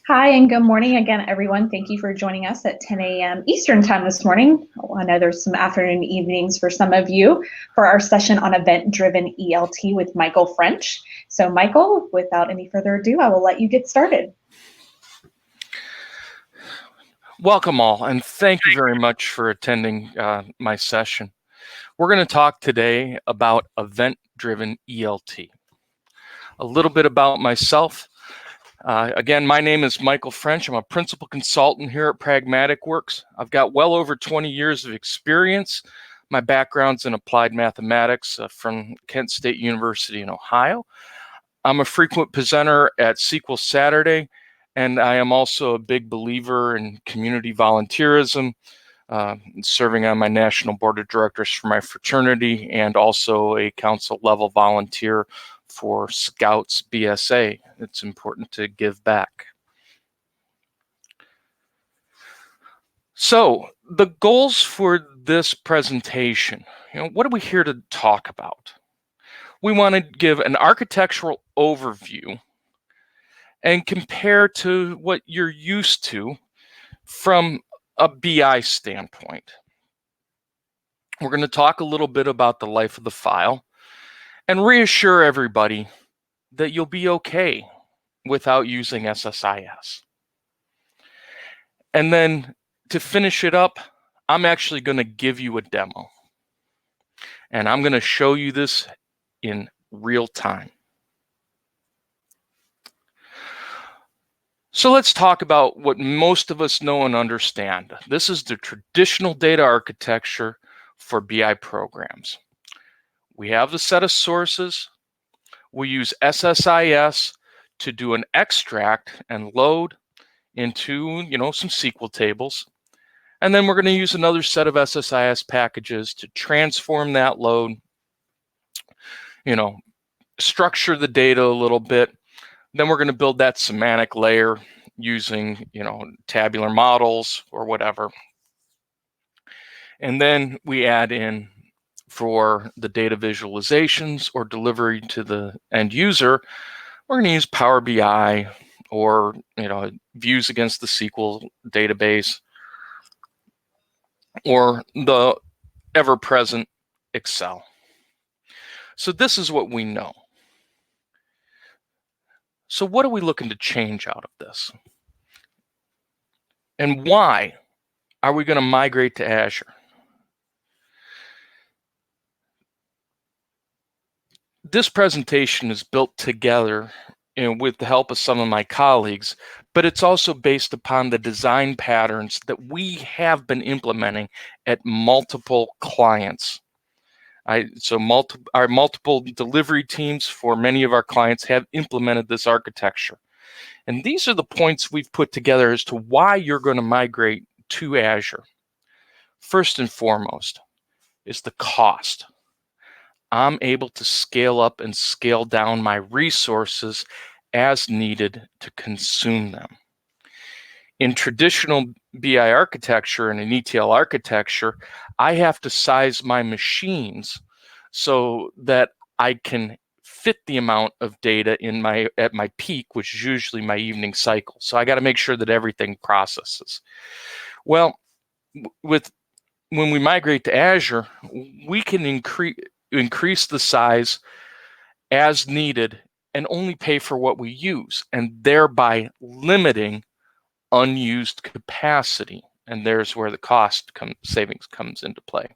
Hi, and good morning again, everyone. Thank you for joining us at 10 a.m. Eastern Time this morning. I know there's some afternoon evenings for some of you for our session on event-driven ELT with Michael French. So Michael, without any further ado, I will let you get started. Welcome all, and thank you very much for attending my session. We're going to talk today about event-driven ELT. A little bit about myself. Again, my name is Michael French. I'm a principal consultant here at Pragmatic Works. I've got well over 20 years of experience. My background's in applied mathematics from Kent State University in Ohio. I'm a frequent presenter at SQL Saturday, and I am also a big believer in community volunteerism, serving on my national board of directors for my fraternity, and also a council level volunteer for Scouts BSA. It's important to give back. So the goals for this presentation, what are we here to talk about? We want to give an architectural overview and compare to what you're used to from a BI standpoint. We're going to talk a little bit about the life of the file and reassure everybody that you'll be okay without using SSIS. And then to finish it up, I'm actually going to give you a demo. And I'm going to show you this in real time. So let's talk about what most of us know and understand. This is the traditional data architecture for BI programs. We have the set of sources. We use SSIS to do an extract and load into, some SQL tables. And then we're going to use another set of SSIS packages to transform that load, structure the data a little bit. Then we're going to build that semantic layer using, tabular models or whatever. And then we add in for the data visualizations or delivery to the end user, we're going to use Power BI or, views against the SQL database or the ever-present Excel. So this is what we know. So what are we looking to change out of this? And why are we going to migrate to Azure? This presentation is built together with the help of some of my colleagues, but it's also based upon the design patterns that we have been implementing at multiple clients. Our multiple delivery teams for many of our clients have implemented this architecture. And these are the points we've put together as to why you're going to migrate to Azure. First and foremost is the cost. I'm able to scale up and scale down my resources as needed to consume them. In traditional BI architecture and an ETL architecture, I have to size my machines so that I can fit the amount of data at my peak, which is usually my evening cycle. So I got to make sure that everything processes. Well, when we migrate to Azure, we can increase the size as needed and only pay for what we use, and thereby limiting unused capacity. And there's where the cost savings comes into play.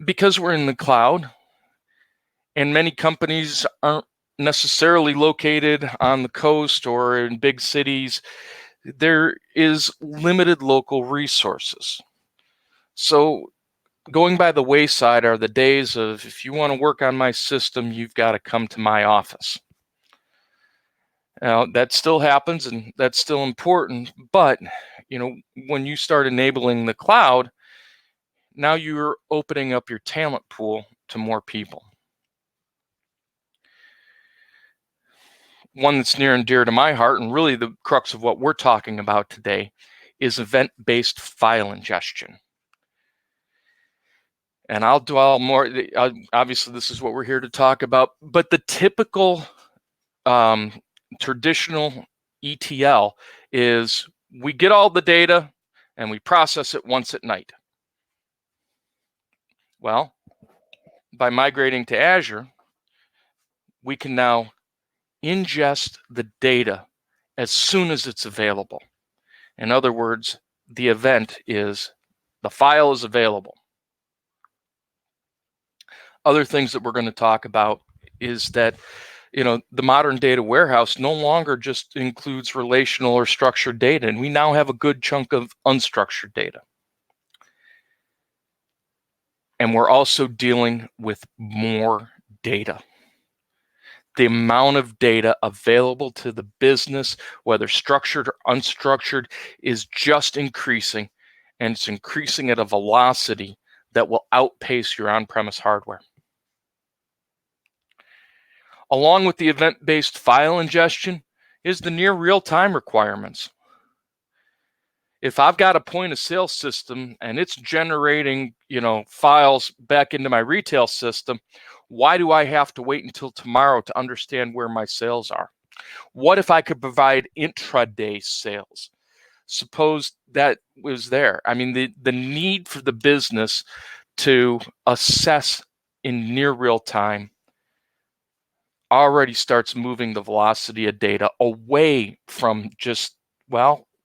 Because we're in the cloud, and many companies aren't necessarily located on the coast or in big cities, there is limited local resources. So going by the wayside are the days of, if you want to work on my system, you've got to come to my office. Now, that still happens and that's still important, but when you start enabling the cloud, now you're opening up your talent pool to more people. One that's near and dear to my heart, and really the crux of what we're talking about today, is event-based file ingestion. And I'll dwell more, obviously this is what we're here to talk about, but the typical traditional ETL is we get all the data and we process it once at night. Well, by migrating to Azure, we can now ingest the data as soon as it's available. In other words, the event is the file is available. Other things that we're going to talk about is that the modern data warehouse no longer just includes relational or structured data, and we now have a good chunk of unstructured data. And we're also dealing with more data. The amount of data available to the business, whether structured or unstructured, is just increasing, and it's increasing at a velocity that will outpace your on-premise hardware. Along with the event-based file ingestion is the near real-time requirements. If I've got a point-of-sale system and it's generating, files back into my retail system, why do I have to wait until tomorrow to understand where my sales are? What if I could provide intraday sales? Suppose that was there. I mean, the need for the business to assess in near real time already starts moving the velocity of data away from just,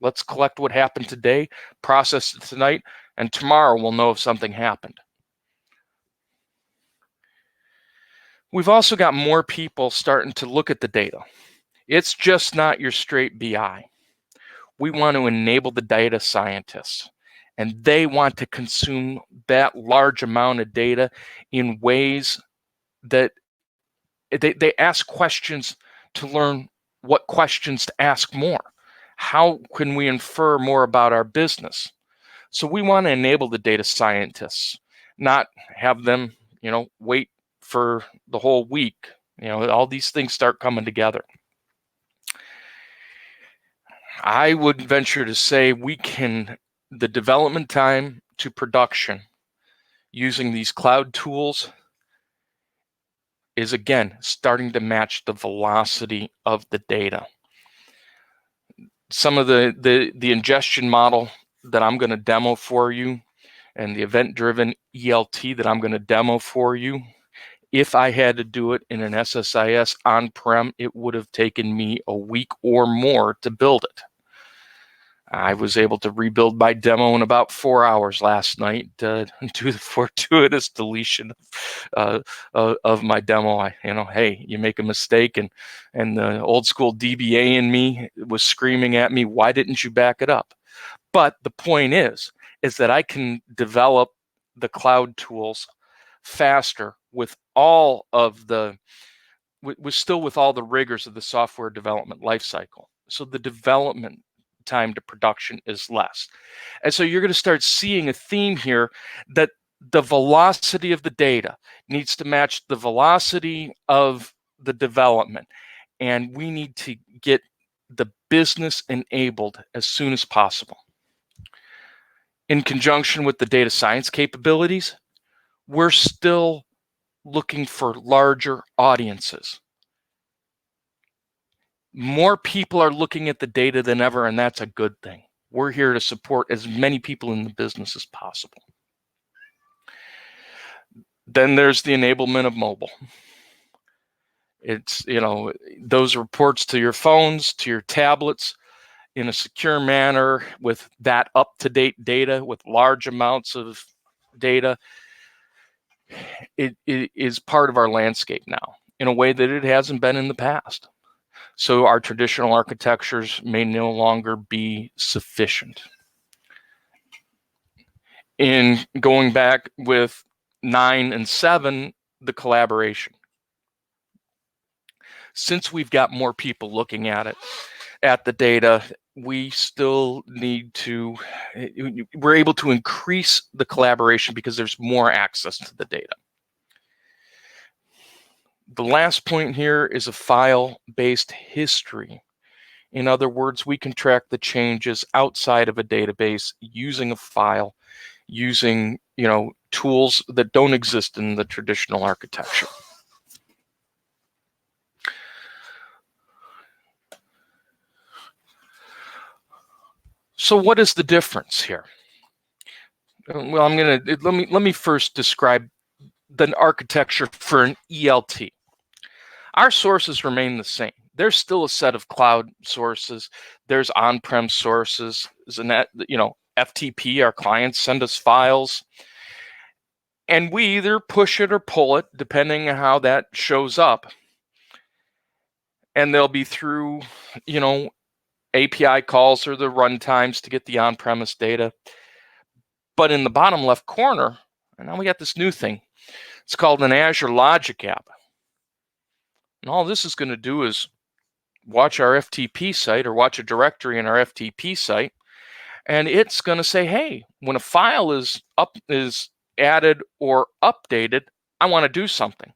let's collect what happened today, process it tonight, and tomorrow we'll know if something happened. We've also got more people starting to look at the data. It's just not your straight BI. We want to enable the data scientists, and they want to consume that large amount of data in ways that they ask questions to learn what questions to ask more. How can we infer more about our business? So we want to enable the data scientists, not have them, wait for the whole week. All these things start coming together. I would venture to say the development time to production using these cloud tools is, again, starting to match the velocity of the data. Some of the ingestion model that I'm going to demo for you and the event-driven ELT that I'm going to demo for you, if I had to do it in an SSIS on-prem, it would have taken me a week or more to build it. I was able to rebuild my demo in about 4 hours last night due to the fortuitous deletion of my demo. Hey, you make a mistake, and the old school DBA in me was screaming at me, why didn't you back it up? But the point is that I can develop the cloud tools faster with all of with all the rigors of the software development lifecycle. So the development time to production is less. And so you're going to start seeing a theme here that the velocity of the data needs to match the velocity of the development. And we need to get the business enabled as soon as possible. In conjunction with the data science capabilities, we're still looking for larger audiences. More people are looking at the data than ever, and that's a good thing. We're here to support as many people in the business as possible. Then there's the enablement of mobile. It's, those reports to your phones, to your tablets in a secure manner with that up-to-date data, with large amounts of data. It is part of our landscape now in a way that it hasn't been in the past. So our traditional architectures may no longer be sufficient. In going back with 9 and 7, the collaboration. Since we've got more people looking at the data, we still need to, we're able to increase the collaboration because there's more access to the data. The last point here is a file-based history. In other words, we can track the changes outside of a database using a file, using tools that don't exist in the traditional architecture. So what is the difference here? Well, let me first describe the architecture for an ELT. Our sources remain the same. There's still a set of cloud sources. There's on-prem sources. There's FTP, our clients send us files. And we either push it or pull it, depending on how that shows up. And they'll be through, API calls or the runtimes to get the on-premise data. But in the bottom left corner, and now we got this new thing. It's called an Azure Logic app. And all this is going to do is watch our FTP site or watch a directory in our FTP site. And it's going to say, hey, when a file is added or updated, I want to do something.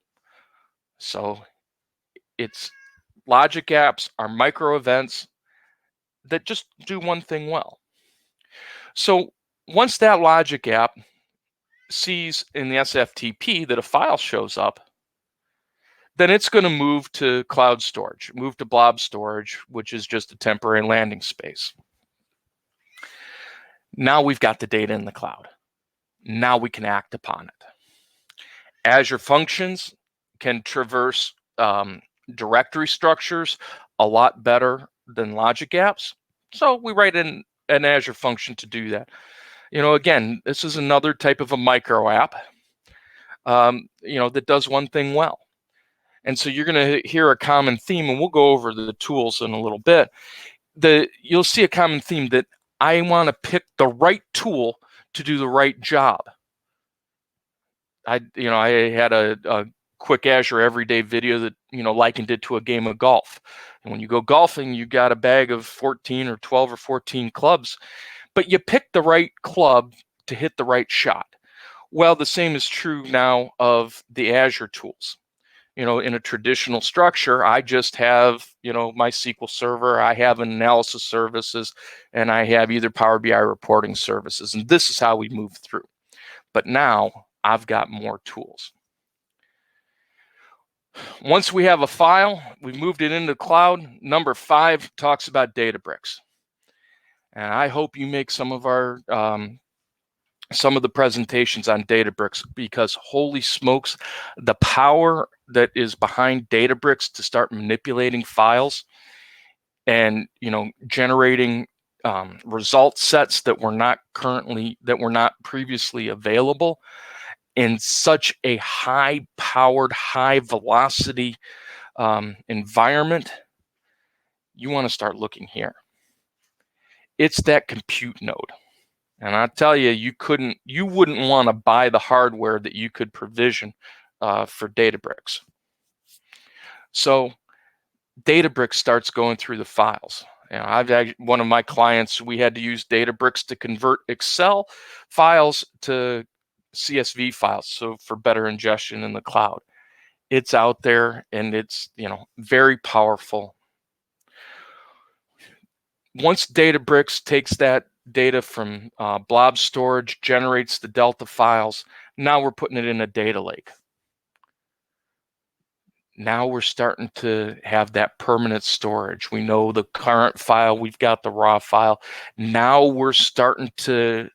So it's logic apps are micro events that just do one thing well. So once that logic app sees in the SFTP that a file shows up, then it's going to move to cloud storage, move to blob storage, which is just a temporary landing space. Now we've got the data in the cloud. Now we can act upon it. Azure Functions can traverse directory structures a lot better than logic apps. So we write in an Azure function to do that. Again, this is another type of a micro app, that does one thing well. And so you're going to hear a common theme, and we'll go over the tools in a little bit. You'll see a common theme that I want to pick the right tool to do the right job. I had a quick Azure everyday video that, likened it to a game of golf. And when you go golfing, you got a bag of 14 or 12 or 14 clubs, but you pick the right club to hit the right shot. Well, the same is true now of the Azure tools. In a traditional structure, I just have, my SQL server, I have an analysis services, and I have either Power BI reporting services. And this is how we move through. But now I've got more tools. Once we have a file, we've moved it into the cloud. Number 5 talks about Databricks. And I hope you make some of the presentations on Databricks, because holy smokes, the power that is behind Databricks to start manipulating files and generating result sets that were not previously available in such a high-powered, high-velocity environment, you want to start looking here. It's that compute node. And I tell you, you wouldn't want to buy the hardware that you could provision for Databricks. So Databricks starts going through the files. One of my clients, we had to use Databricks to convert Excel files to CSV files, so for better ingestion in the cloud. It's out there, and it's very powerful. Once Databricks takes that data from blob storage, generates the Delta files, now we're putting it in a data lake. Now we're starting to have that permanent storage. We know the current file, we've got the raw file. Now we're starting to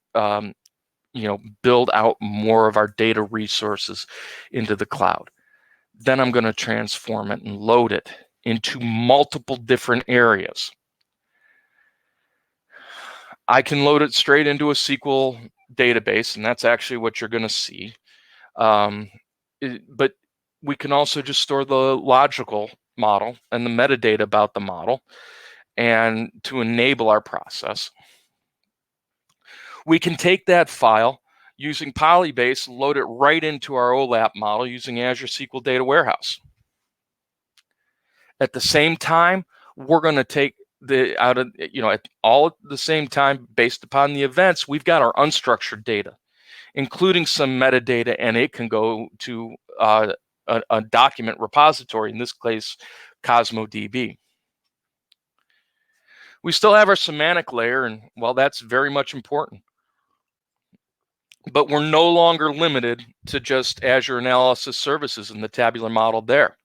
build out more of our data resources into the cloud. Then I'm going to transform it and load it into multiple different areas. I can load it straight into a SQL database, and that's actually what you're going to see. But we can also just store the logical model and the metadata about the model, and to enable our process. We can take that file using Polybase, load it right into our OLAP model using Azure SQL Data Warehouse. At the same time, we're going to take all at the same time, based upon the events, we've got our unstructured data, including some metadata, and it can go to a document repository, in this case, CosmoDB. We still have our semantic layer, and well, that's very much important. But we're no longer limited to just Azure Analysis Services and the tabular model there.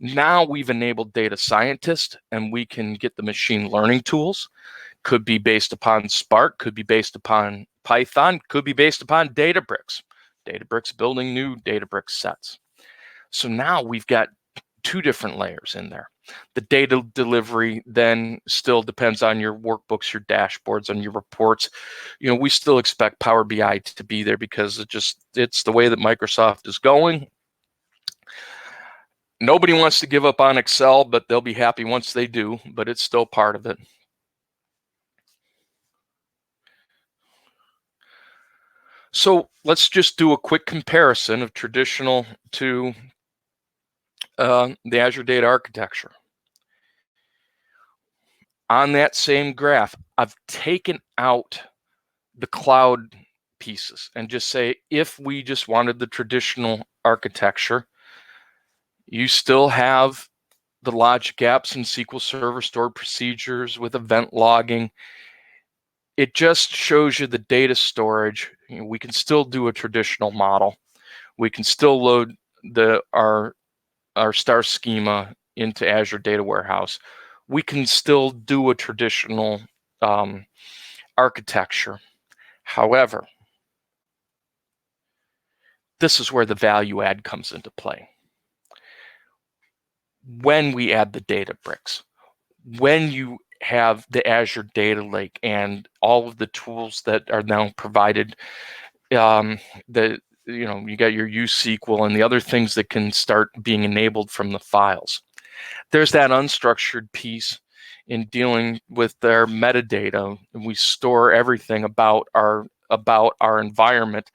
Now we've enabled data scientists, and we can get the machine learning tools Could be based upon Spark, could be based upon Python, could be based upon Databricks. Databricks building new Databricks sets. So now we've got two different layers in there. The data delivery then still depends on your workbooks, your dashboards, and your reports. We still expect Power BI to be there because it's the way that Microsoft is going. Nobody wants to give up on Excel, but they'll be happy once they do, but it's still part of it. So let's just do a quick comparison of traditional to the Azure data architecture. On that same graph, I've taken out the cloud pieces and just say, if we just wanted the traditional architecture, you still have the logic apps and SQL Server stored procedures with event logging. It just shows you the data storage. We can still do a traditional model. We can still load our star schema into Azure Data Warehouse. We can still do a traditional architecture. However, this is where the value add comes into play. When we add the Databricks, when you have the Azure Data Lake and all of the tools that are now provided, you got your USQL and the other things that can start being enabled from the files. There's that unstructured piece in dealing with their metadata, and we store everything about our environment.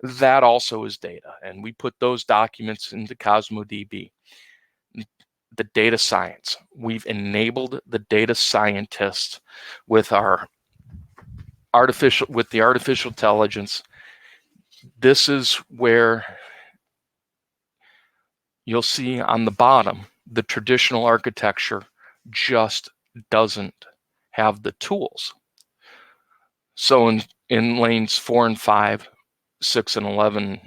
That also is data, and we put those documents into CosmoDB. The data science, we've enabled the data scientists with the artificial intelligence. This is where you'll see on the bottom, the traditional architecture just doesn't have the tools. So in lanes 4 and 5, 6 and 11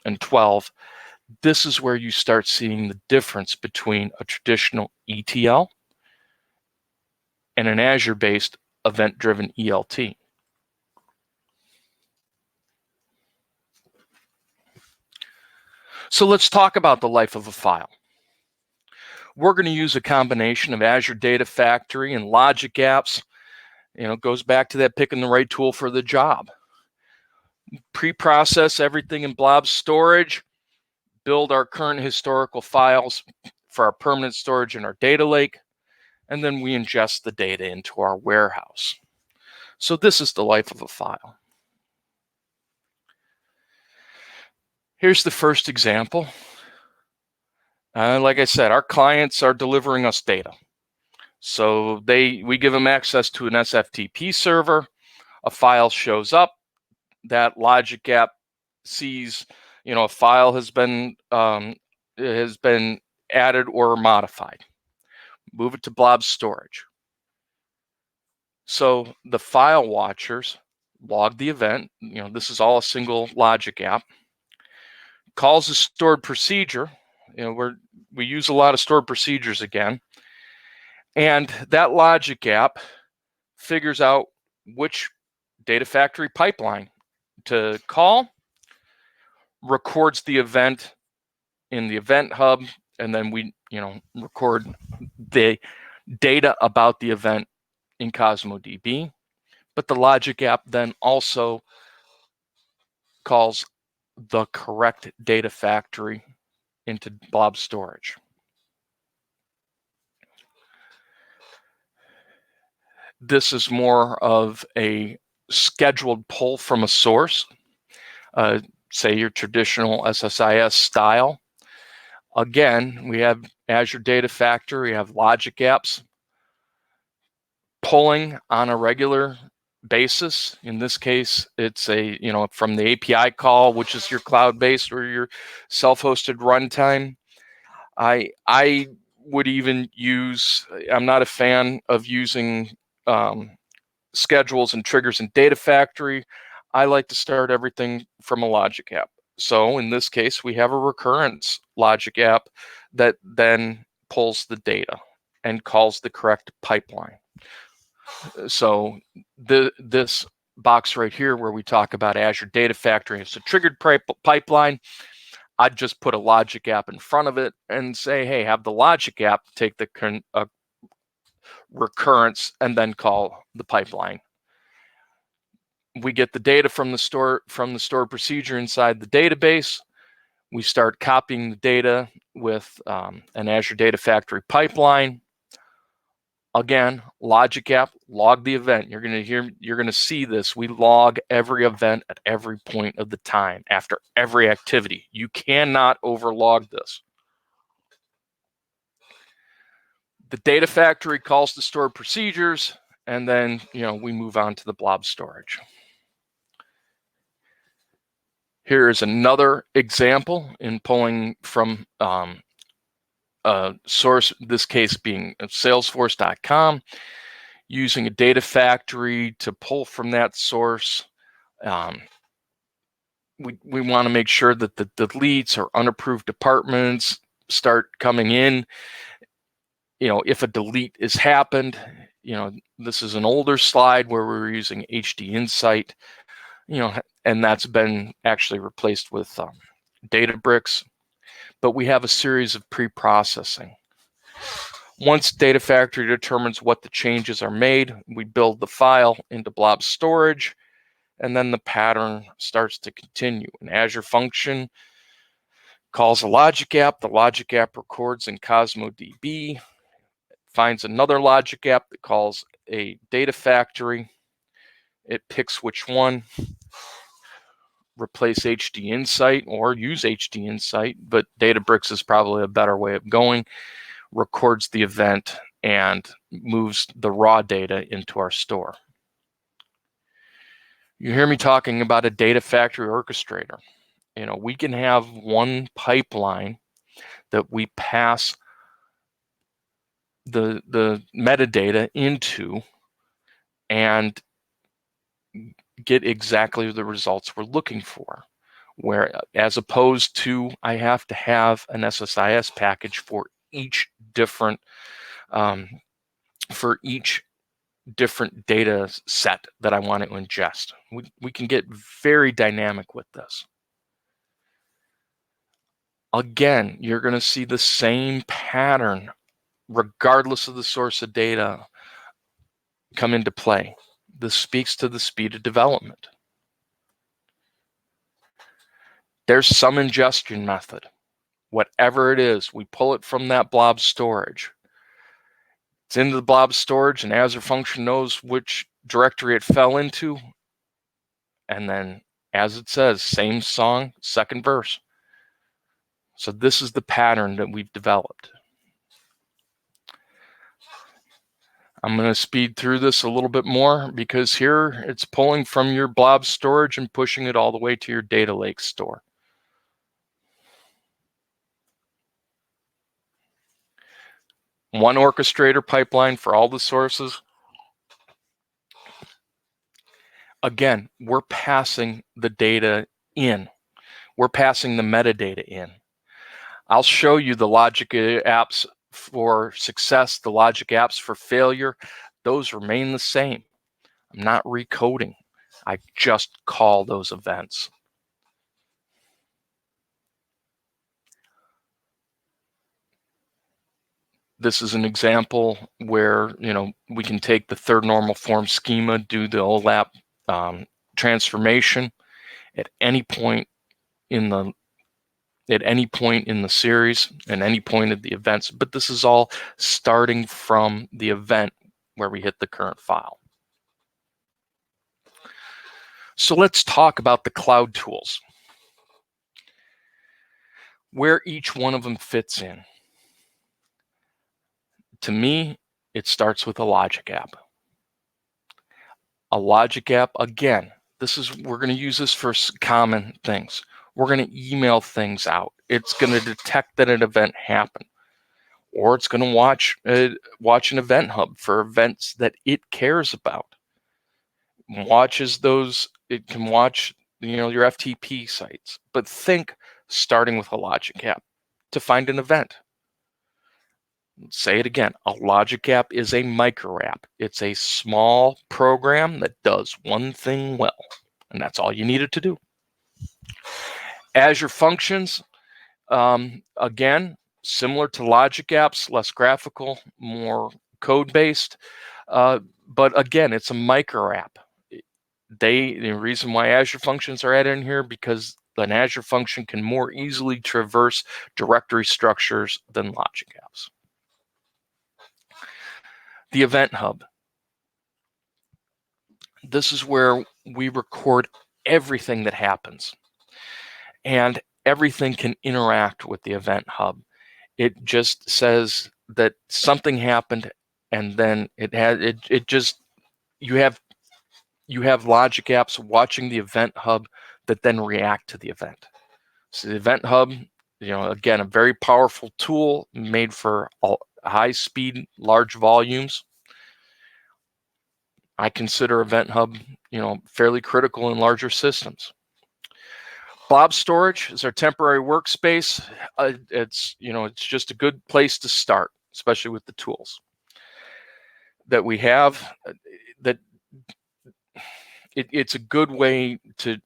and 12, this is where you start seeing the difference between a traditional ETL and an Azure-based event-driven ELT. So let's talk about the life of a file. We're going to use a combination of Azure Data Factory and logic apps. It goes back to that picking the right tool for the job. Pre-process everything in blob storage, build our current historical files for our permanent storage in our data lake, and then we ingest the data into our warehouse. So this is the life of a file. Here's the first example. Like I said, our clients are delivering us data. So we give them access to an SFTP server. A file shows up. That logic app sees, a file has been added or modified. Move it to blob storage. So the file watchers log the event. This is all a single logic app. Calls a stored procedure. We use a lot of stored procedures again. And that logic app figures out which data factory pipeline to call, records the event in the event hub, and then we record the data about the event in CosmoDB. But the logic app then also calls the correct data factory into blob storage. This is more of a scheduled pull from a source, say your traditional SSIS style. Again, we have Azure Data Factory, we have logic apps pulling on a regular basis. In this case, it's from the API call, which is your cloud-based or your self-hosted runtime. I would even use, I'm not a fan of using schedules and triggers in Data Factory. I like to start everything from a logic app. So in this case, we have a recurrence logic app that then pulls the data and calls the correct pipeline. So this box right here where we talk about Azure Data Factory, it's a triggered pipeline. I'd just put a logic app in front of it and say, hey, have the logic app take the recurrence and then call the pipeline. We get the data from the stored procedure inside the database. We start copying the data with an Azure Data Factory pipeline. Again, logic app, log the event. You're going to see this. We log every event at every point of the time after every activity. You cannot overlog this. The data factory calls the stored procedures, and then we move on to the blob storage. Here is another example in pulling from a source, in this case being Salesforce.com, using a data factory to pull from that source. We want to make sure that the deletes or unapproved departments start coming in. If a delete has happened, this is an older slide where we were using HD Insight, and that's been actually replaced with Databricks. But we have a series of pre-processing. Once Data Factory determines what the changes are made, we build the file into blob storage, and then the pattern starts to continue. An Azure function calls a logic app. The logic app records in CosmoDB, finds another logic app that calls a data factory. It picks which one, replace HD Insight or use HD Insight, but Databricks is probably a better way of going, records the event and moves the raw data into our store. You hear me talking about a data factory orchestrator. We can have one pipeline that we pass the metadata into and get exactly the results we're looking for, where as opposed to I have to have an SSIS package for each different data set that I want to ingest. We can get very dynamic with this. Again, you're going to see the same pattern regardless of the source of data come into play. This speaks to the speed of development. There's some ingestion method. Whatever it is, we pull it from that blob storage. It's into the blob storage, and Azure function knows which directory it fell into. And then, as it says, same song, second verse. So this is the pattern that we've developed. I'm going to speed through this a little bit more because here it's pulling from your blob storage and pushing it all the way to your data lake store. One orchestrator pipeline for all the sources. Again, we're passing the data in. We're passing the metadata in. I'll show you the logic apps for success, the logic apps for failure. Those remain the same. I'm not recoding. I just call those events. This is an example where we can take the third normal form schema, do the OLAP transformation at any point in the series and any point of the events. But this is all starting from the event where we hit the current file. So let's talk about the cloud tools, where each one of them fits in. To me, it starts with a logic app. A logic app, again, we're going to use this for common things. We're going to email things out. It's going to detect that an event happened, or it's going to watch an event hub for events that it cares about. Watches those. It can watch your FTP sites. But think starting with a logic app to find an event. Say it again, a logic app is a micro app. It's a small program that does one thing well, and that's all you need it to do. Azure Functions, again, similar to logic apps, less graphical, more code-based, but again, it's a micro app. The reason why Azure Functions are added in here, because an Azure function can more easily traverse directory structures than logic apps. The Event Hub. This is where we record everything that happens, and everything can interact with the Event Hub. It just says that something happened, and then you have logic apps watching the Event Hub that then react to the event. So the Event Hub, again, a very powerful tool made for high speed, large volumes. I consider Event Hub, fairly critical in larger systems. Blob Storage is our temporary workspace. It's just a good place to start, especially with the tools that we have. It's a good way to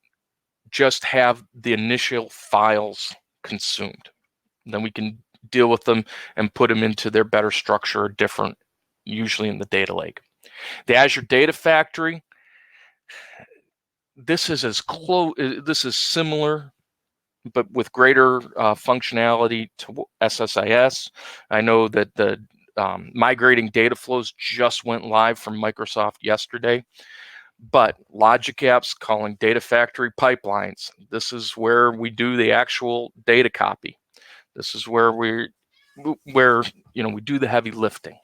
just have the initial files consumed. Then we can deal with them and put them into their better structure, different, usually in the data lake. The Azure Data Factory, this is similar, but with greater functionality to SSIS. I know that the migrating data flows just went live from Microsoft yesterday, but logic apps calling Data Factory pipelines. This is where we do the actual data copy. This is where we do the heavy lifting.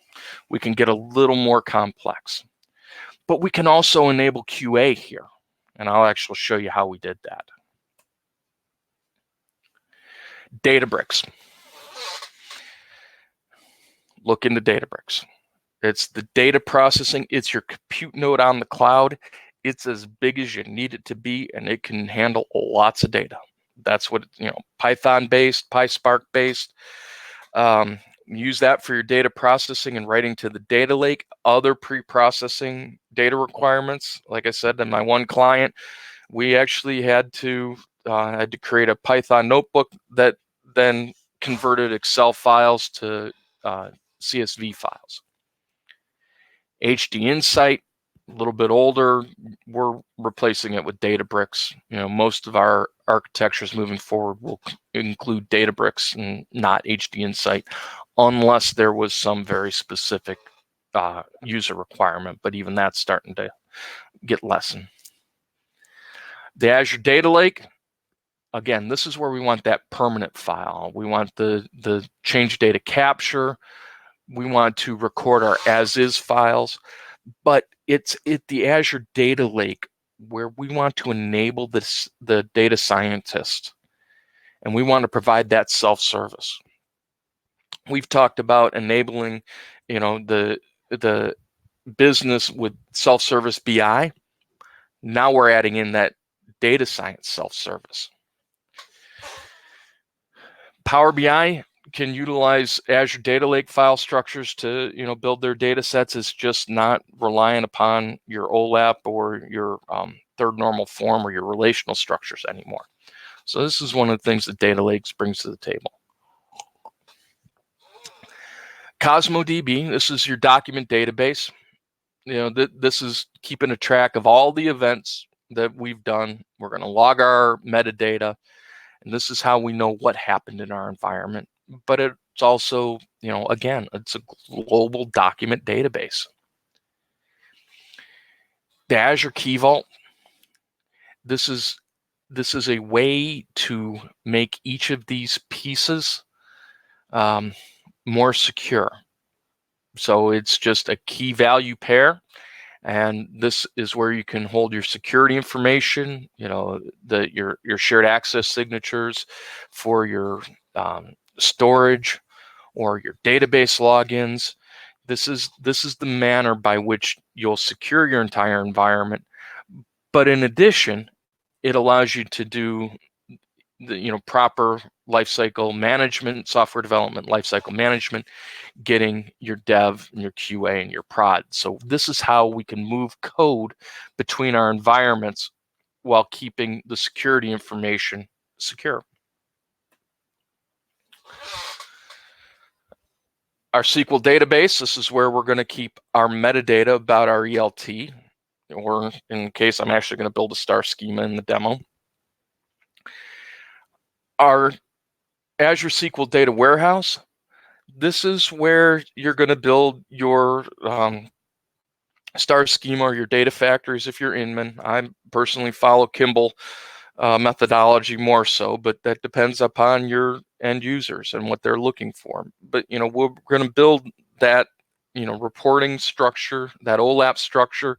We can get a little more complex, but we can also enable QA here, and I'll actually show you how we did that. Databricks. Look into Databricks. It's the data processing. It's your compute node on the cloud. It's as big as you need it to be, and it can handle lots of data. That's what, Python-based, PySpark-based. Use that for your data processing and writing to the data lake. Other pre-processing data requirements, like I said, in my one client, we actually had to create a Python notebook that then converted Excel files to CSV files. HD Insight, a little bit older, we're replacing it with Databricks. Most of our architectures moving forward will include Databricks and not HD Insight, unless there was some very specific user requirement, but even that's starting to get lessened. The Azure Data Lake, again, this is where we want that permanent file. We want the change data capture. We want to record our as-is files, but it's the Azure Data Lake where we want to enable the data scientist, and we want to provide that self-service. We've talked about enabling, the business with self-service BI. Now we're adding in that data science self-service. Power BI can utilize Azure Data Lake file structures to build their data sets. It's just not relying upon your OLAP or your third normal form or your relational structures anymore. So this is one of the things that Data Lakes brings to the table. CosmoDB, this is your document database. This is keeping a track of all the events that we've done. We're going to log our metadata, and this is how we know what happened in our environment. But it's also, again, it's a global document database. The Azure Key Vault, this is a way to make each of these pieces more secure. So it's just a key value pair, and this is where you can hold your security information, your shared access signatures for your storage or your database logins. This is the manner by which you'll secure your entire environment. But in addition, it allows you to do the proper lifecycle management, software development lifecycle management, getting your dev and your QA and your prod. So this is how we can move code between our environments while keeping the security information secure. Our SQL database, this is where we're going to keep our metadata about our ELT, or in case I'm actually going to build a star schema in the demo. Our Azure SQL Data Warehouse, this is where you're going to build your star schema or your data factories if you're Inman. I personally follow Kimball methodology more so, but that depends upon your end users and what they're looking for. But we're going to build that reporting structure, that OLAP structure,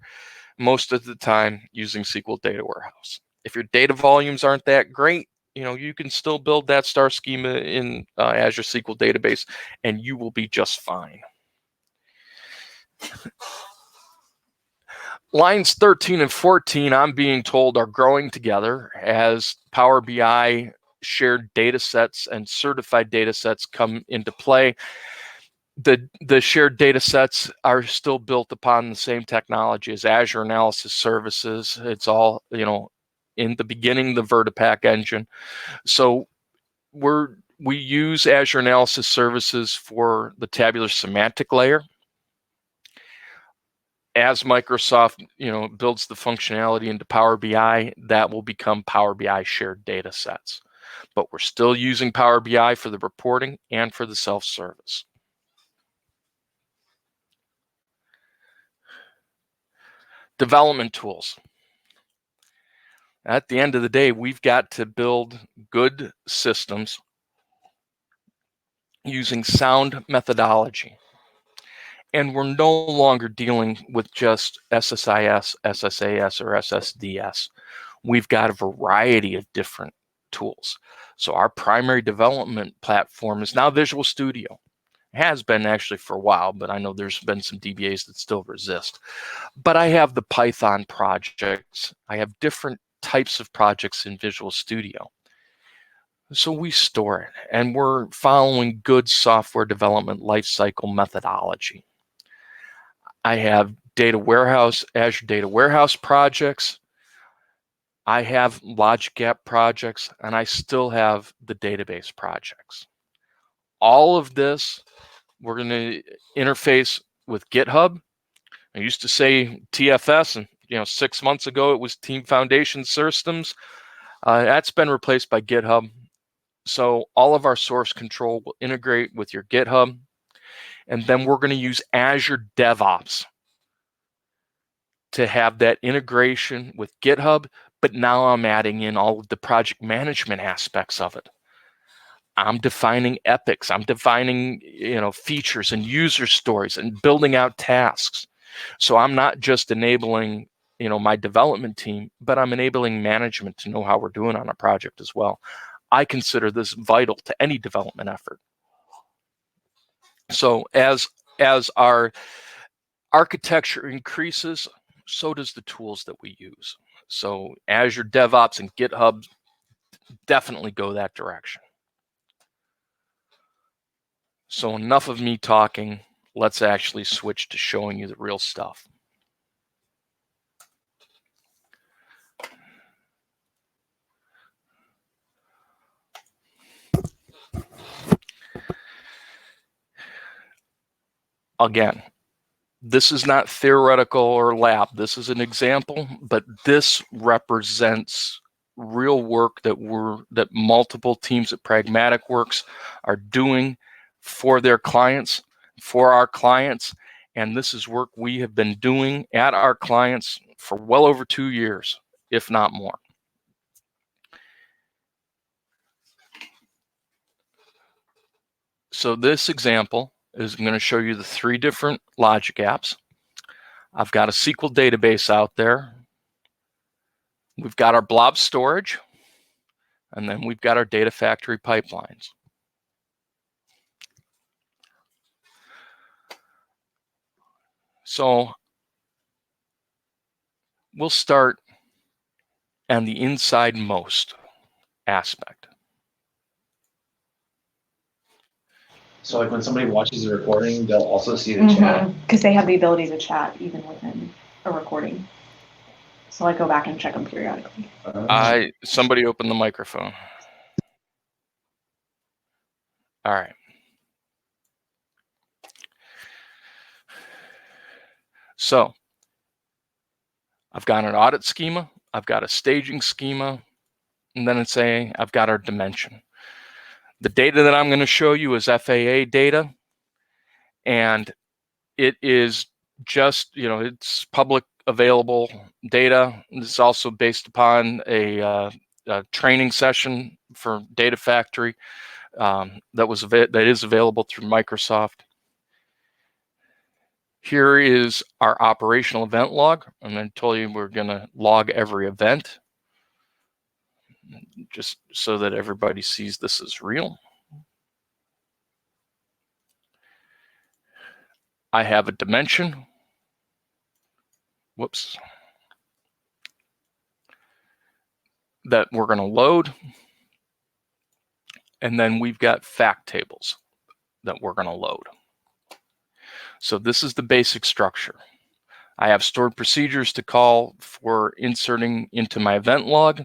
most of the time using SQL Data Warehouse. If your data volumes aren't that great, you can still build that star schema in Azure SQL Database, and you will be just fine. Lines 13 and 14, I'm being told, are growing together as Power BI shared data sets and certified data sets come into play. The shared data sets are still built upon the same technology as Azure Analysis Services. It's all, in the beginning, the Vertipack engine. So we use Azure Analysis Services for the tabular semantic layer. As Microsoft, builds the functionality into Power BI, that will become Power BI shared data sets. But we're still using Power BI for the reporting and for the self-service. Development tools. At the end of the day, we've got to build good systems using sound methodology. And we're no longer dealing with just SSIS, SSAS, or SSDS. We've got a variety of different tools. So our primary development platform is now Visual Studio. It has been actually for a while, but I know there's been some DBAs that still resist. But I have the Python projects. I have different types of projects in Visual Studio. So we store it, and we're following good software development lifecycle methodology. I have data warehouse, Azure Data Warehouse projects. I have Logic App projects, and I still have the database projects. All of this, we're going to interface with GitHub. I used to say TFS, and 6 months ago it was Team Foundation Systems. That's been replaced by GitHub. So all of our source control will integrate with your GitHub. And then we're going to use Azure DevOps to have that integration with GitHub. But now I'm adding in all of the project management aspects of it. I'm defining epics. I'm defining, features and user stories and building out tasks. So I'm not just enabling, my development team, but I'm enabling management to know how we're doing on a project as well. I consider this vital to any development effort. So as our architecture increases, so does the tools that we use. So Azure DevOps and GitHub definitely go that direction. So enough of me talking. Let's actually switch to showing you the real stuff. Again, this is not theoretical or lab. This is an example, but this represents real work that multiple teams at Pragmatic Works are doing for their clients, for our clients. And this is work we have been doing at our clients for well over 2 years, if not more. So this example is going to show you the 3 different logic apps. I've got a SQL database out there. We've got our blob storage, and then we've got our data factory pipelines. So we'll start on the inside most aspect. So like when somebody watches the recording, they'll also see the chat? Because they have the ability to chat even within a recording. So I go back and check them periodically. Somebody open the microphone. All right. So I've got an audit schema, I've got a staging schema, and then it's I've got our dimension. The data that I'm going to show you is FAA data, and it is just, it's public available data. It's also based upon a training session for Data Factory that is available through Microsoft. Here is our operational event log. And I told you we're going to log every event, just so that everybody sees this is real. I have a dimension. Whoops. That we're going to load. And then we've got fact tables that we're going to load. So this is the basic structure. I have stored procedures to call for inserting into my event log.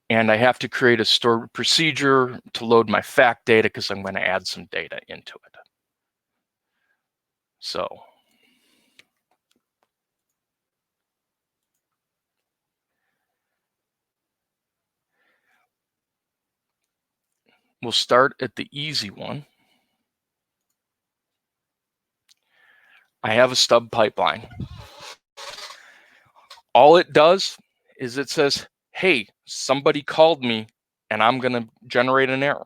And I have to create a stored procedure to load my fact data because I'm going to add some data into it. So we'll start at the easy one. I have a stub pipeline. All it does is it says, hey, somebody called me and I'm going to generate an error.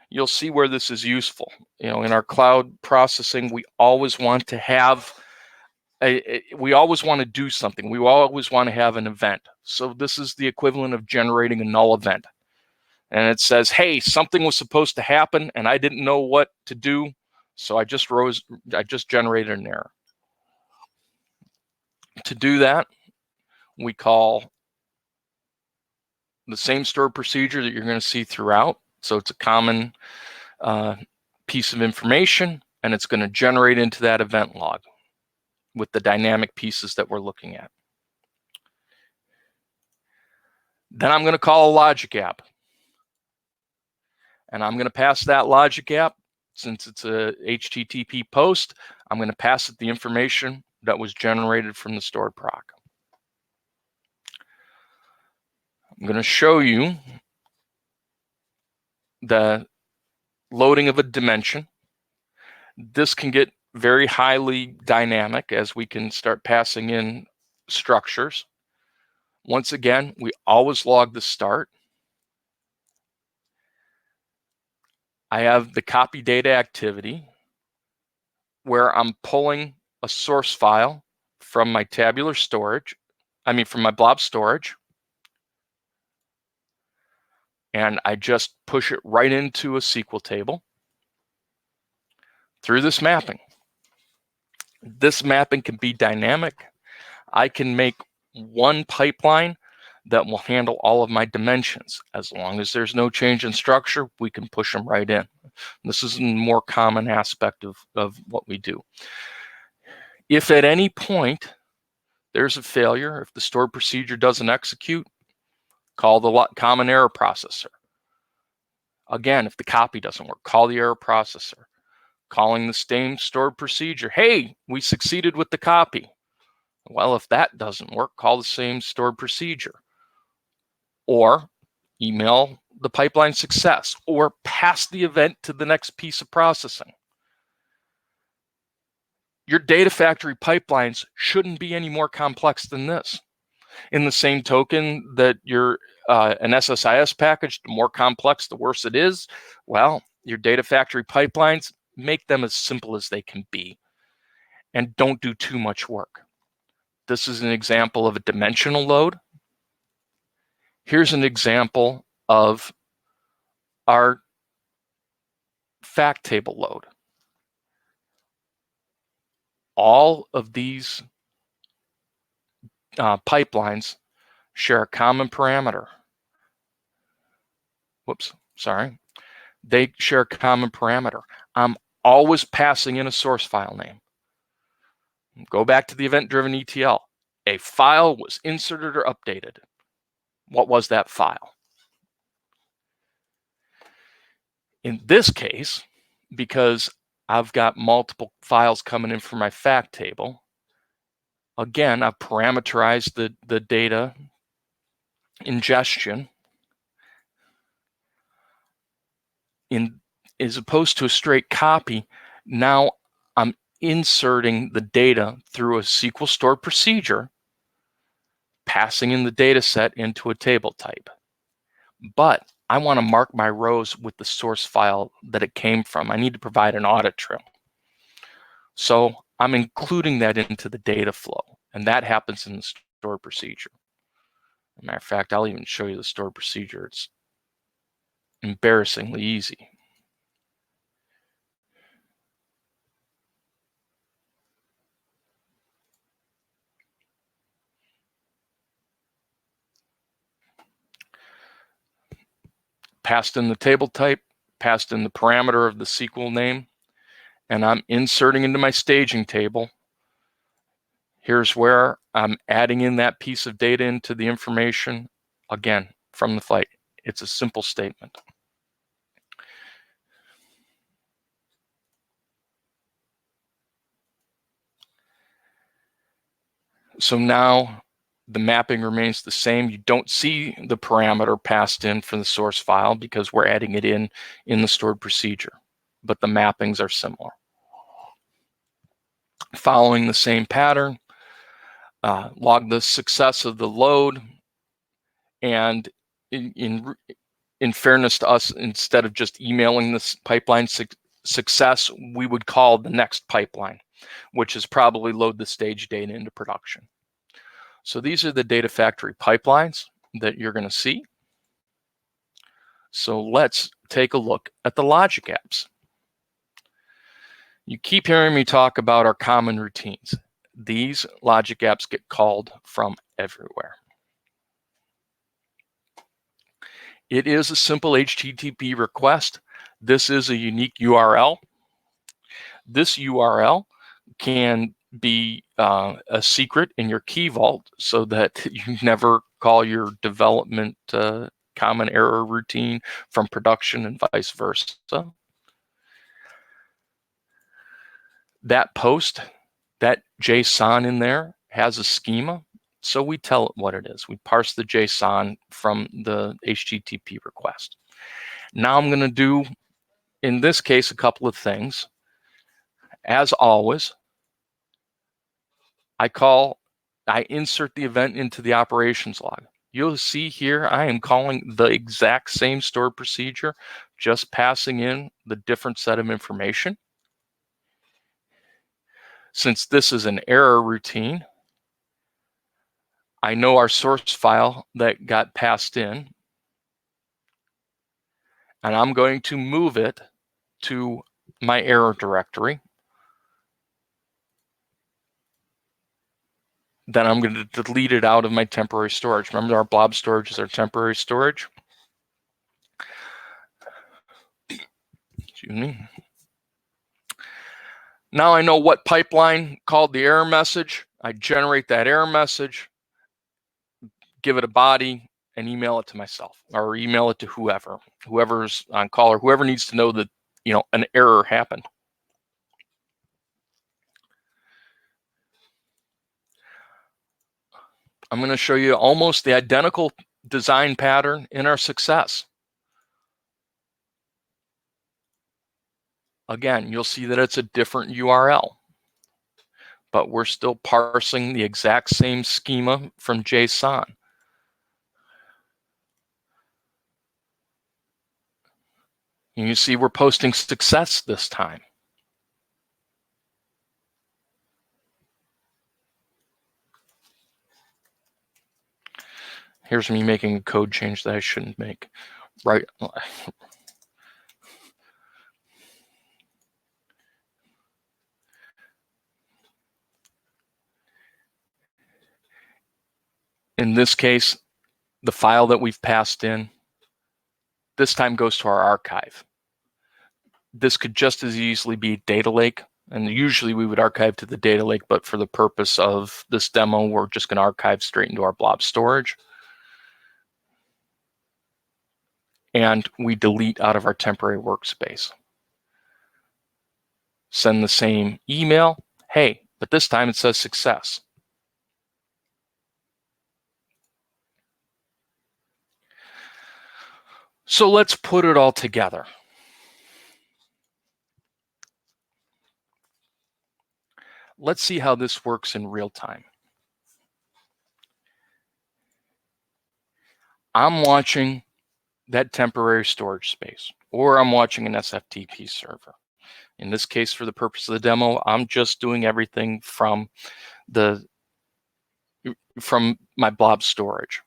You'll see where this is useful. In our cloud processing, we always want to have we always want to do something. We always want to have an event. So this is the equivalent of generating a null event. And it says, hey, something was supposed to happen and I didn't know what to do. So I just generated an error. To do that, we call the same stored procedure that you're going to see throughout. So it's a common piece of information, and it's going to generate into that event log with the dynamic pieces that we're looking at. Then I'm going to call a logic app. And I'm going to pass that logic app, since it's a HTTP post, I'm going to pass it the information that was generated from the stored proc. I'm going to show you the loading of a dimension. This can get very highly dynamic as we can start passing in structures. Once again, we always log the start. I have the copy data activity where I'm pulling a source file from my tabular storage, from my blob storage, and I just push it right into a SQL table through this mapping. This mapping can be dynamic. I can make one pipeline that will handle all of my dimensions. As long as there's no change in structure, we can push them right in. This is a more common aspect of what we do. If at any point there's a failure, if the stored procedure doesn't execute, call the common error processor. Again, if the copy doesn't work, call the error processor. Calling the same stored procedure. Hey, we succeeded with the copy. Well, if that doesn't work, call the same stored procedure. Or email the pipeline success, or pass the event to the next piece of processing. Your data factory pipelines shouldn't be any more complex than this. In the same token that you're an SSIS package, the more complex, the worse it is. Well, your data factory pipelines, make them as simple as they can be and don't do too much work. This is an example of a dimensional load. Here's an example of our fact table load. All of these pipelines share a common parameter. Whoops, sorry. They share a common parameter. I'm always passing in a source file name. Go back to the event-driven ETL. A file was inserted or updated. What was that file? In this case, because I've got multiple files coming in from my fact table, again, I've parameterized the data ingestion as opposed to a straight copy. Now I'm inserting the data through a SQL stored procedure, passing in the data set into a table type. But I want to mark my rows with the source file that it came from. I need to provide an audit trail. So I'm including that into the data flow, and that happens in the stored procedure. As a matter of fact, I'll even show you the stored procedure. It's embarrassingly easy. Passed in the table type, passed in the parameter of the SQL name, and I'm inserting into my staging table. Here's where I'm adding in that piece of data into the information, again, from the flight. It's a simple statement. So now the mapping remains the same. You don't see the parameter passed in from the source file because we're adding it in the stored procedure, but the mappings are similar. Following the same pattern, log the success of the load, and in fairness to us, instead of just emailing this pipeline success, we would call the next pipeline, which is probably load the stage data into production. So these are the data factory pipelines that you're going to see. So let's take a look at the logic apps. You keep hearing me talk about our common routines. These logic apps get called from everywhere. It is a simple HTTP request. This is a unique URL. This URL can be a secret in your key vault so that you never call your development common error routine from production and vice versa. That post, that JSON in there has a schema, so we tell it what it is. We parse the JSON from the HTTP request. Now I'm going to do, in this case, a couple of things. As always, I insert the event into the operations log. You'll see here I am calling the exact same stored procedure, just passing in the different set of information. Since this is an error routine, I know our source file that got passed in, and I'm going to move it to my error directory. Then I'm going to delete it out of my temporary storage. Remember, our blob storage is our temporary storage. Excuse me. Now I know what pipeline called the error message. I generate that error message, give it a body, and email it to myself, or email it to whoever's on call, or whoever needs to know that an error happened. I'm going to show you almost the identical design pattern in our success. Again, you'll see that it's a different URL, but we're still parsing the exact same schema from JSON. And you see we're posting success this time. Here's me making a code change that I shouldn't make. Right. In this case, the file that we've passed in this time goes to our archive. this could just as easily be a data lake. And usually we would archive to the data lake, but for the purpose of this demo, we're just going to archive straight into our blob storage. And we delete out of our temporary workspace. Send the same email. Hey, but this time it says success. So let's put it all together. Let's see how this works in real time. I'm watching that temporary storage space, or I'm watching an SFTP server. In this case, for the purpose of the demo, I'm just doing everything from my blob storage.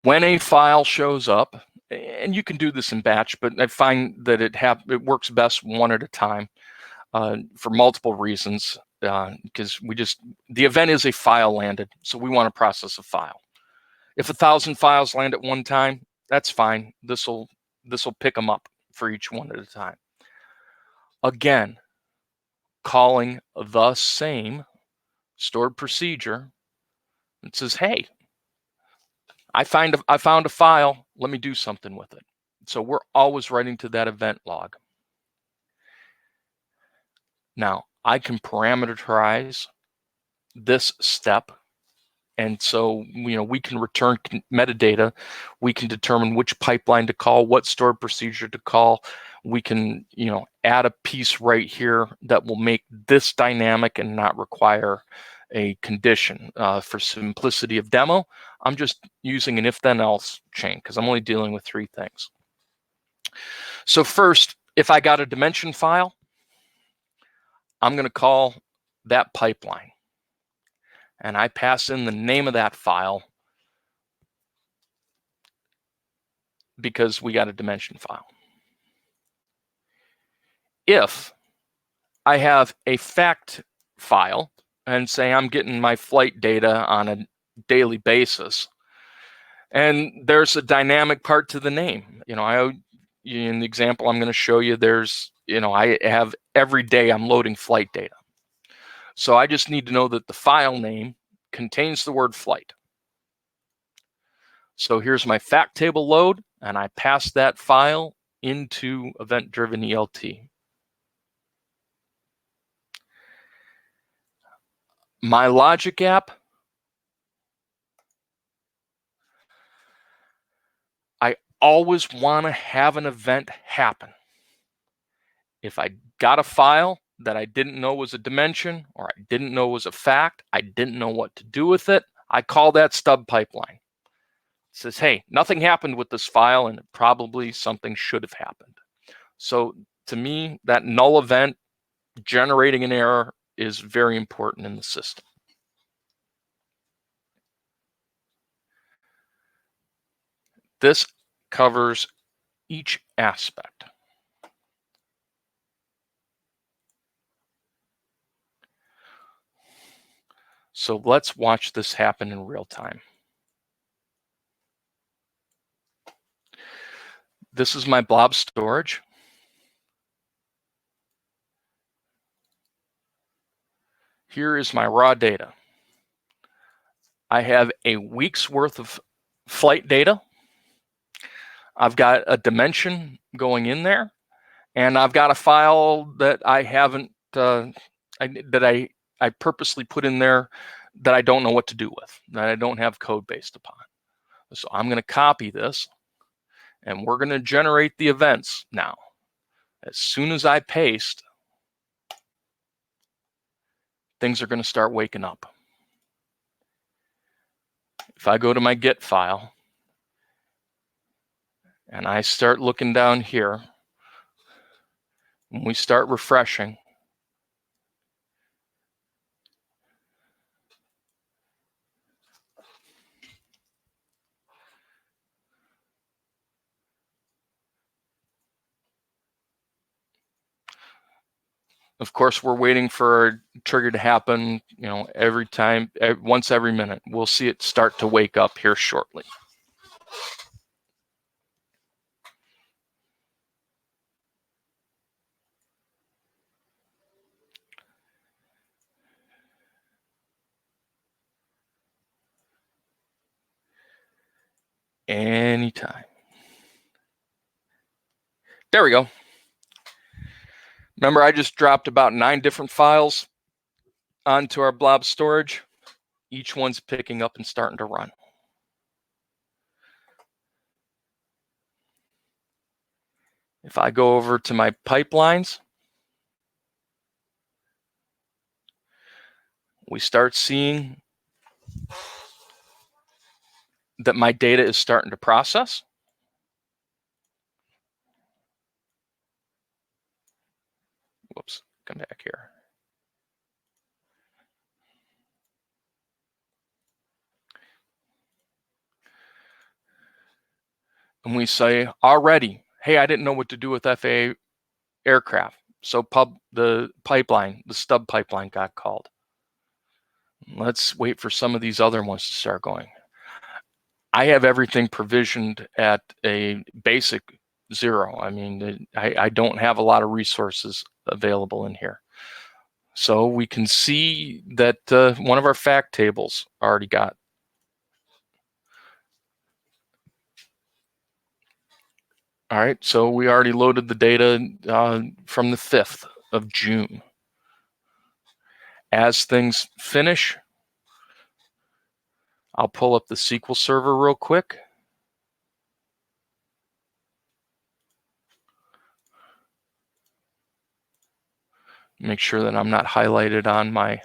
When a file shows up, and you can do this in batch, but I find that it works best one at a time for multiple reasons, because the event is a file landed, so we want to process a file. If 1,000 files land at one time, that's fine. This will pick them up for each one at a time. Again, calling the same stored procedure, it says, hey, I found a file, let me do something with it. So we're always writing to that event log. Now, I can parameterize this step. And so, we can return metadata. We can determine which pipeline to call, what stored procedure to call. We can, add a piece right here that will make this dynamic and not require a condition. For simplicity of demo, I'm just using an if-then-else chain because I'm only dealing with 3 things. So first, if I got a dimension file, I'm going to call that pipeline. And I pass in the name of that file because we got a dimension file. If I have a fact file and say I'm getting my flight data on a daily basis, and there's a dynamic part to the name. In the example I'm going to show you, I have every day I'm loading flight data. So I just need to know that the file name contains the word flight. So here's my fact table load, and I pass that file into event-driven ELT. My logic app, I always want to have an event happen. If I got a file that I didn't know was a dimension, or I didn't know was a fact, I didn't know what to do with it, I call that stub pipeline. It says, hey, nothing happened with this file, and probably something should have happened. So to me, that null event generating an error is very important in the system. This covers each aspect. So let's watch this happen in real time. This is my blob storage. Here is my raw data. I have a week's worth of flight data. I've got a dimension going in there, and I've got a file that I haven't, I purposely put in there that I don't know what to do with, that I don't have code based upon. So I'm going to copy this, and we're going to generate the events now. As soon as I paste, things are going to start waking up. If I go to my Git file, and I start looking down here, when we start refreshing, of course, we're waiting for a trigger to happen, every time, once every minute. We'll see it start to wake up here shortly. anytime. There we go. Remember, I just dropped about 9 different files onto our blob storage. Each one's picking up and starting to run. If I go over to my pipelines, we start seeing that my data is starting to process. Whoops, come back here. And we say already, hey, I didn't know what to do with FAA aircraft. So the stub pipeline got called. Let's wait for some of these other ones to start going. I have everything provisioned at a basic 0. I mean, I don't have a lot of resources available in here. So we can see that one of our fact tables already got. All right, so we already loaded the data from the 5th of June. As things finish, I'll pull up the SQL Server real quick. Make sure that I'm not highlighted on my.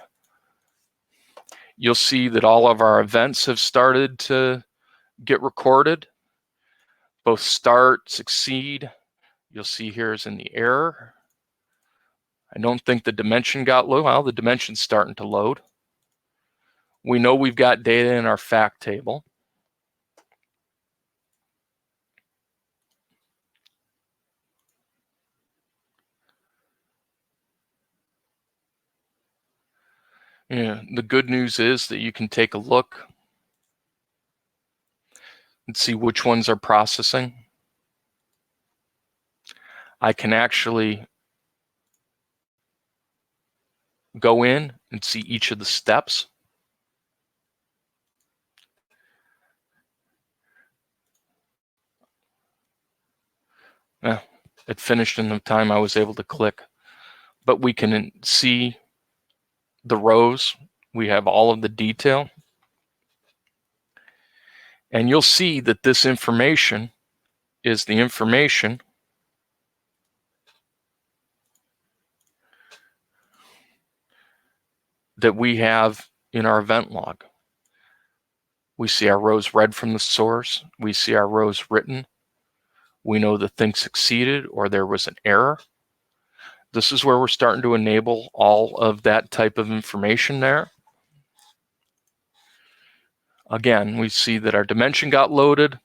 You'll see that all of our events have started to get recorded. Both start, succeed. You'll see here is in the error. I don't think the dimension got low. Well, the dimension's starting to load. We know we've got data in our fact table. Yeah, the good news is that you can take a look and see which ones are processing. I can actually go in and see each of the steps. It finished in the time I was able to click, but we can see the rows. We have all of the detail. And you'll see that this information is the information that we have in our event log. We see our rows read from the source. We see our rows written. We know the thing succeeded or there was an error. This is where we're starting to enable all of that type of information there. Again, we see that our dimension got loaded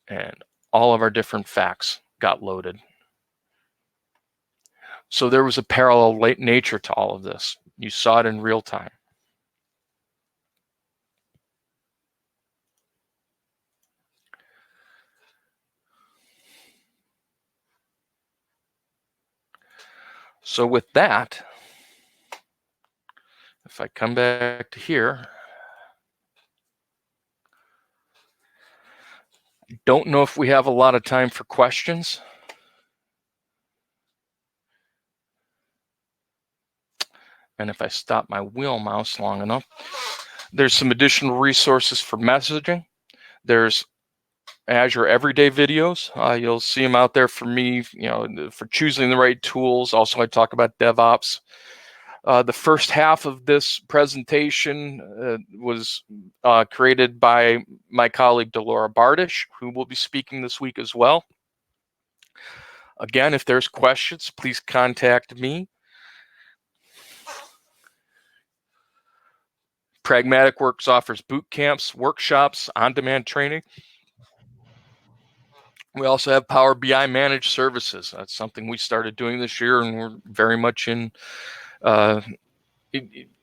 and all of our different facts got loaded. So there was a parallel nature to all of this. You saw it in real time. So with that, if I come back to here, I don't know if we have a lot of time for questions. And if I stop my wheel mouse long enough, there's some additional resources for messaging. There's Azure Everyday videos. You'll see them out there for me, for choosing the right tools. Also, I talk about DevOps. The first half of this presentation was created by my colleague, Delora Bardish, who will be speaking this week as well. Again, if there's questions, please contact me. Pragmatic Works offers boot camps, workshops, on-demand training. We also have Power BI managed services. That's something we started doing this year, and we're very much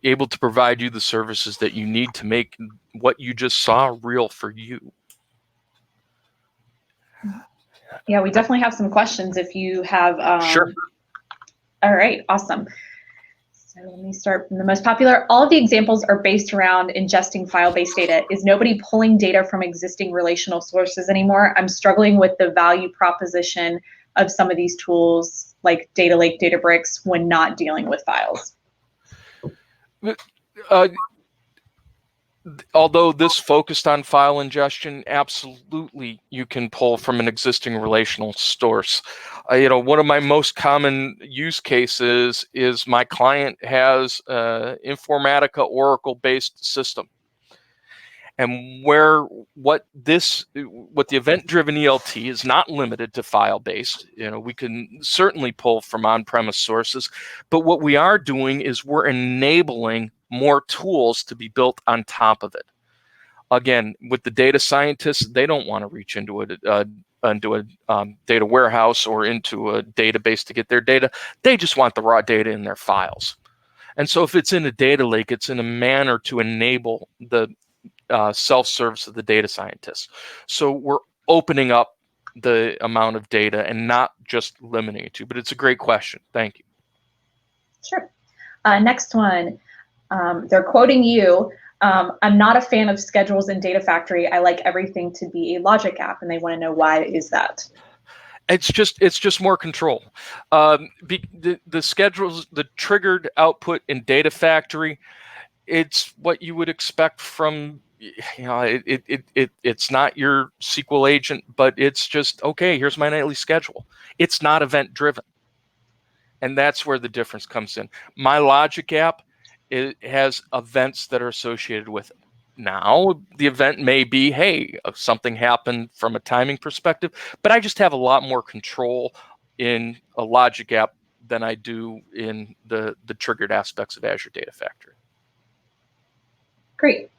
able to provide you the services that you need to make what you just saw real for you. Yeah, we definitely have some questions if you have. Sure. All right, awesome. So let me start from the most popular. All of the examples are based around ingesting file-based data. Is nobody pulling data from existing relational sources anymore? I'm struggling with the value proposition of some of these tools like Data Lake, Databricks when not dealing with files. Although this focused on file ingestion, absolutely you can pull from an existing relational source. One of my most common use cases is my client has Informatica Oracle-based system. And what the event-driven ELT is not limited to file-based. We can certainly pull from on-premise sources, but what we are doing is we're enabling more tools to be built on top of it. Again, with the data scientists, they don't want to reach into a data warehouse or into a database to get their data. They just want the raw data in their files. And so if it's in a data lake, it's in a manner to enable the self-service of the data scientists. So we're opening up the amount of data and not just limiting it to, but it's a great question. Thank you. Sure. Next one, they're quoting you. I'm not a fan of schedules in Data Factory. I like everything to be a logic app, and they want to know why is that? It's just more control. The schedules, the triggered output in Data Factory, it's what you would expect from, it's not your SQL agent, but it's just, okay, here's my nightly schedule. It's not event driven. And that's where the difference comes in. My logic app, it has events that are associated with it. Now, the event may be, hey, something happened from a timing perspective, but I just have a lot more control in a logic app than I do in the triggered aspects of Azure Data Factory. Great.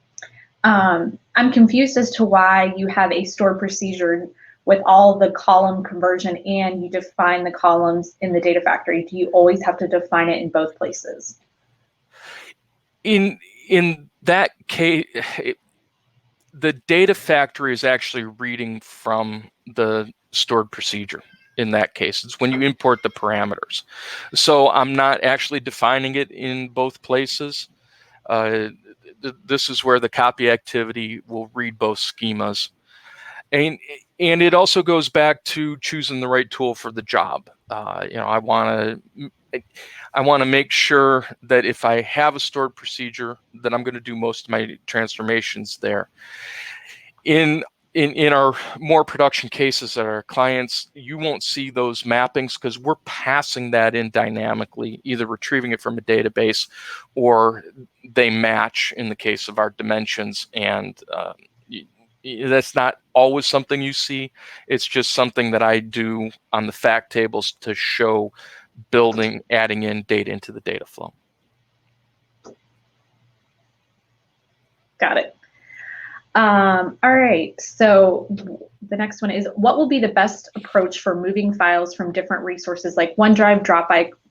I'm confused as to why you have a stored procedure with all the column conversion and you define the columns in the Data Factory. Do you always have to define it in both places? In that case, the Data Factory is actually reading from the stored procedure. In that case, it's when you import the parameters. So I'm not actually defining it in both places. This is where the copy activity will read both schemas. And it also goes back to choosing the right tool for the job. I want to make sure that if I have a stored procedure, that I'm going to do most of my transformations there. In our more production cases at our clients, you won't see those mappings because we're passing that in dynamically, either retrieving it from a database or they match in the case of our dimensions. And that's not always something you see. It's just something that I do on the fact tables to show adding in data into the data flow. Got it. All right, so the next one is, what will be the best approach for moving files from different resources like OneDrive,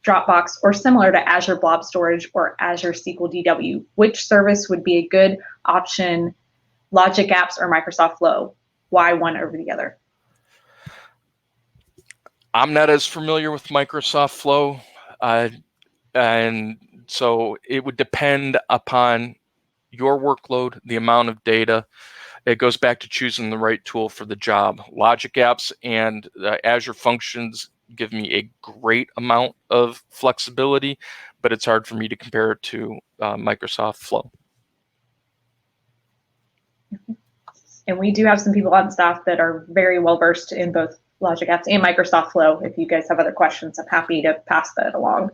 Dropbox, or similar to Azure Blob Storage or Azure SQL DW? Which service would be a good option, Logic Apps or Microsoft Flow? Why one over the other? I'm not as familiar with Microsoft Flow, and so it would depend upon your workload, the amount of data. It goes back to choosing the right tool for the job. Logic Apps and Azure Functions give me a great amount of flexibility, but it's hard for me to compare it to Microsoft Flow. And we do have some people on staff that are very well versed in both Logic Apps and Microsoft Flow. If you guys have other questions, I'm happy to pass that along.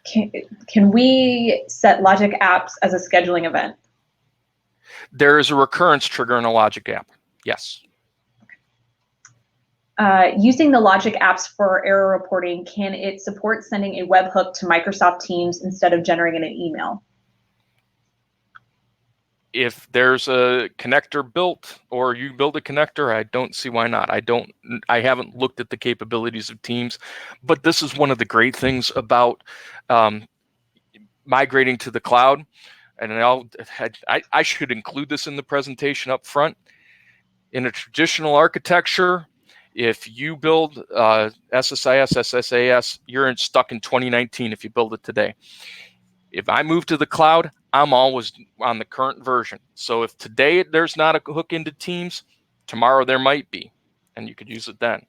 Can we set Logic Apps as a scheduling event? There is a recurrence trigger in a Logic app, yes. Using the Logic Apps for error reporting, can it support sending a webhook to Microsoft Teams instead of generating an email? If there's a connector built or you build a connector, I don't see why not. I haven't looked at the capabilities of Teams, but this is one of the great things about migrating to the cloud. And I should include this in the presentation up front. In a traditional architecture, If you build SSIS, SSAS, you're stuck in 2019 if you build it today. If I move to the cloud, I'm always on the current version. So if today there's not a hook into Teams, tomorrow there might be, and you could use it then.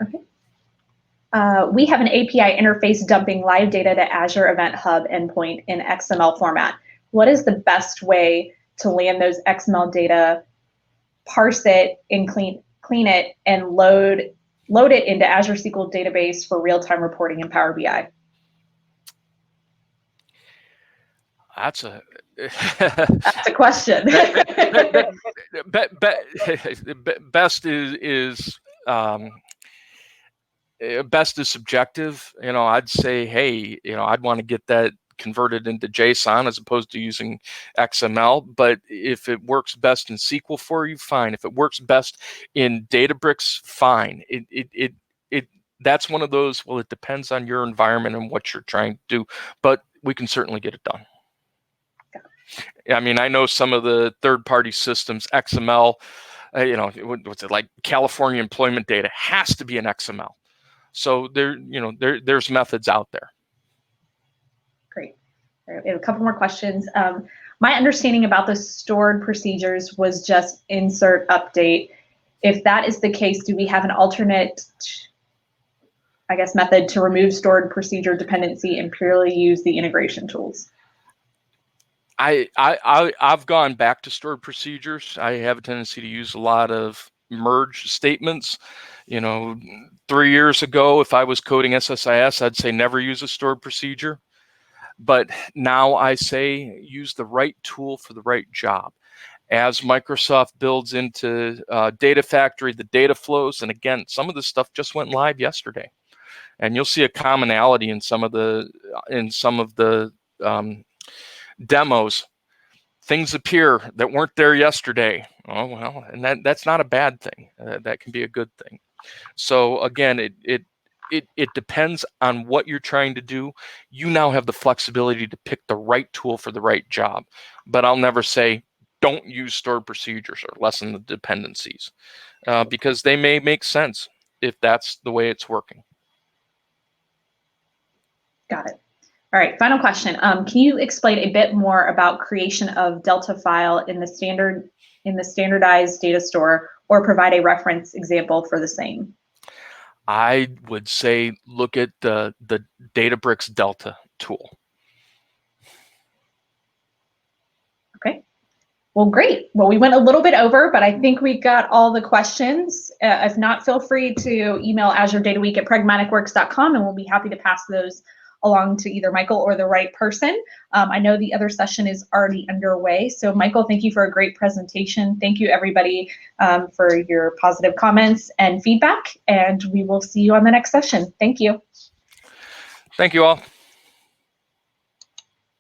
Okay. We have an API interface dumping live data to Azure Event Hub endpoint in XML format. What is the best way to land those XML data, parse it, and clean it, and load it into Azure SQL Database for real-time reporting in Power BI? That's a That's a question. Best is best is subjective. I'd say, hey, I'd want to get that converted into JSON as opposed to using XML. But if it works best in SQL for you, fine. If it works best in Databricks, fine. That's one of those. Well, it depends on your environment and what you're trying to do, but we can certainly get it done. I mean, I know some of the third-party systems, XML, what's it like? California employment data has to be in XML. So there's methods out there. Great. All right, we have a couple more questions. My understanding about the stored procedures was just insert update. If that is the case, do we have an alternate, I guess, method to remove stored procedure dependency and purely use the integration tools? I've gone back to stored procedures. I have a tendency to use a lot of merge statements. 3 years ago, if I was coding SSIS, I'd say never use a stored procedure. But now I say use the right tool for the right job. As Microsoft builds into Data Factory, the data flows, and again, some of this stuff just went live yesterday, and you'll see a commonality in some of the demos. Things appear that weren't there yesterday. Oh well, and that's not a bad thing. That can be a good thing. So again, it depends on what you're trying to do. You now have the flexibility to pick the right tool for the right job. But I'll never say don't use stored procedures or lessen the dependencies because they may make sense if that's the way it's working. Got it. All right, final question. Can you explain a bit more about creation of Delta file in the standardized data store, or provide a reference example for the same? I would say look at the Databricks Delta tool. Okay. Well, great. Well, we went a little bit over, but I think we got all the questions. If not, feel free to email azuredataweek@pragmaticworks.com, and we'll be happy to pass those along to either Michael or the right person. I know the other session is already underway. So Michael, thank you for a great presentation. Thank you everybody for your positive comments and feedback, and we will see you on the next session. Thank you. Thank you all.